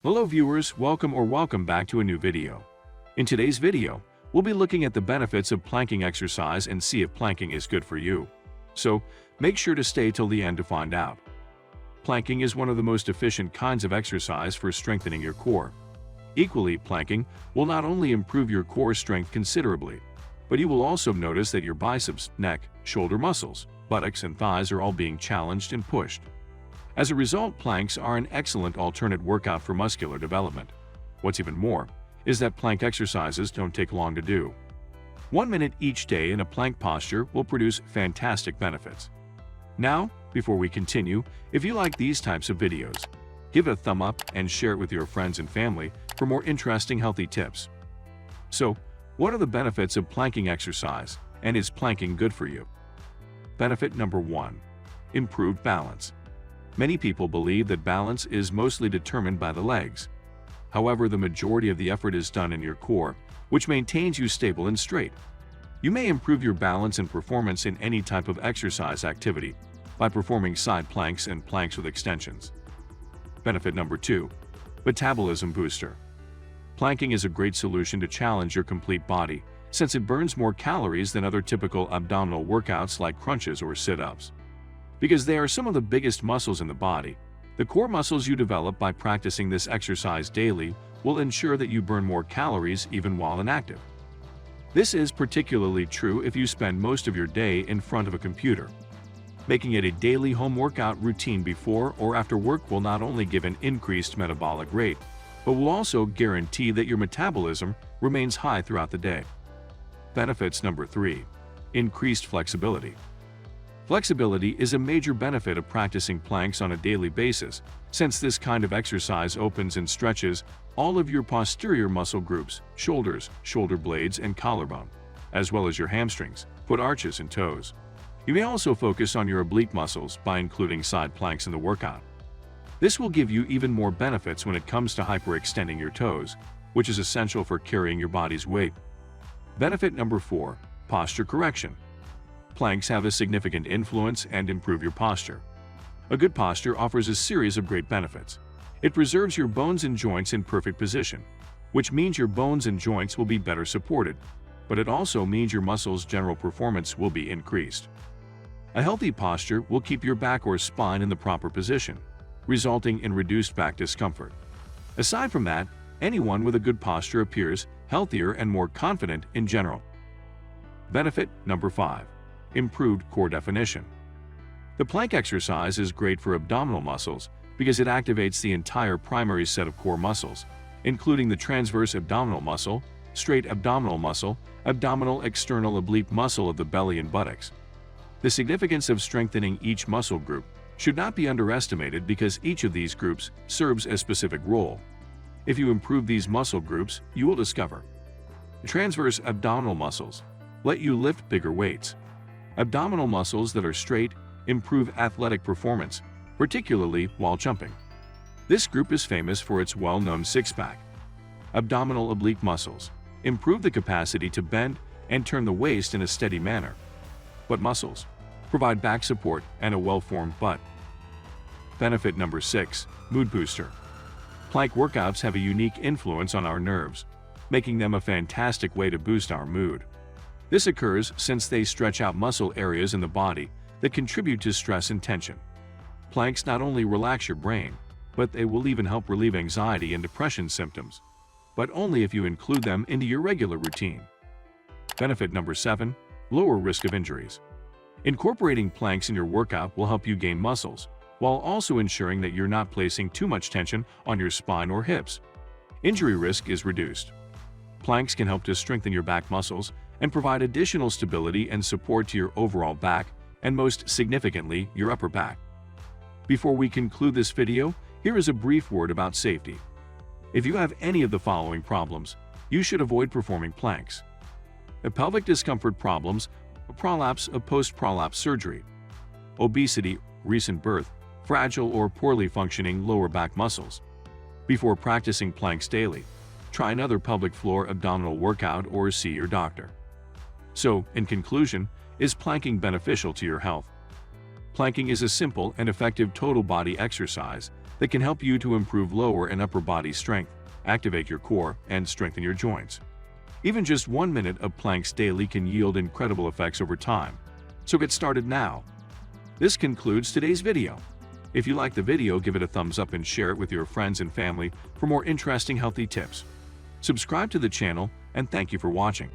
Hello viewers, welcome back to a new video. In today's video, we'll be looking at the benefits of planking exercise and see if planking is good for you. So, make sure to stay till the end to find out. Planking is one of the most efficient kinds of exercise for strengthening your core. Equally, planking will not only improve your core strength considerably, but you will also notice that your biceps, neck, shoulder muscles, buttocks, and thighs are all being challenged and pushed. As a result, planks are an excellent alternate workout for muscular development. What's even more is that plank exercises don't take long to do. 1 minute each day in a plank posture will produce fantastic benefits. Now, before we continue, if you like these types of videos, give it a thumb up and share it with your friends and family for more interesting healthy tips. So, what are the benefits of planking exercise, and is planking good for you? Benefit number 1. Improved balance. Many people believe that balance is mostly determined by the legs. However, the majority of the effort is done in your core, which maintains you stable and straight. You may improve your balance and performance in any type of exercise activity by performing side planks and planks with extensions. Benefit number 2. Metabolism Booster. Planking is a great solution to challenge your complete body, since it burns more calories than other typical abdominal workouts like crunches or sit-ups. Because they are some of the biggest muscles in the body, the core muscles you develop by practicing this exercise daily will ensure that you burn more calories even while inactive. This is particularly true if you spend most of your day in front of a computer. Making it a daily home workout routine before or after work will not only give an increased metabolic rate, but will also guarantee that your metabolism remains high throughout the day. Benefits number 3. Increased flexibility. Flexibility is a major benefit of practicing planks on a daily basis, since this kind of exercise opens and stretches all of your posterior muscle groups, shoulders, shoulder blades, and collarbone, as well as your hamstrings, foot arches, and toes. You may also focus on your oblique muscles by including side planks in the workout. This will give you even more benefits when it comes to hyperextending your toes, which is essential for carrying your body's weight. Benefit number 4. Posture correction. Planks have a significant influence and improve your posture. A good posture offers a series of great benefits. It preserves your bones and joints in perfect position, which means your bones and joints will be better supported, but it also means your muscles' general performance will be increased. A healthy posture will keep your back or spine in the proper position, resulting in reduced back discomfort. Aside from that, anyone with a good posture appears healthier and more confident in general. Benefit number 5. Improved core definition. The plank exercise is great for abdominal muscles because it activates the entire primary set of core muscles, including the transverse abdominal muscle, straight abdominal muscle, abdominal external oblique muscle of the belly and buttocks. The significance of strengthening each muscle group should not be underestimated because each of these groups serves a specific role. If you improve these muscle groups, you will discover transverse abdominal muscles let you lift bigger weights. Abdominal muscles that are straight improve athletic performance, particularly while jumping. This group is famous for its well-known six-pack. Abdominal oblique muscles improve the capacity to bend and turn the waist in a steady manner. Butt muscles provide back support and a well-formed butt. Benefit number 6. Mood booster. Plank workouts have a unique influence on our nerves, making them a fantastic way to boost our mood. This occurs since they stretch out muscle areas in the body that contribute to stress and tension. Planks not only relax your brain, but they will even help relieve anxiety and depression symptoms, but only if you include them into your regular routine. Benefit number 7. Lower risk of injuries. Incorporating planks in your workout will help you gain muscles, while also ensuring that you're not placing too much tension on your spine or hips. Injury risk is reduced. Planks can help to strengthen your back muscles and provide additional stability and support to your overall back and most significantly, your upper back. Before we conclude this video, here is a brief word about safety. If you have any of the following problems, you should avoid performing planks. Pelvic discomfort problems, prolapse of post-prolapse surgery, obesity, recent birth, fragile or poorly functioning lower back muscles. Before practicing planks daily, try another pelvic floor abdominal workout or see your doctor. So, in conclusion, is planking beneficial to your health? Planking is a simple and effective total body exercise that can help you to improve lower and upper body strength, activate your core, and strengthen your joints. Even just 1 minute of planks daily can yield incredible effects over time. So get started now. This concludes today's video. If you like the video, give it a thumbs up and share it with your friends and family for more interesting healthy tips. Subscribe to the channel, and thank you for watching.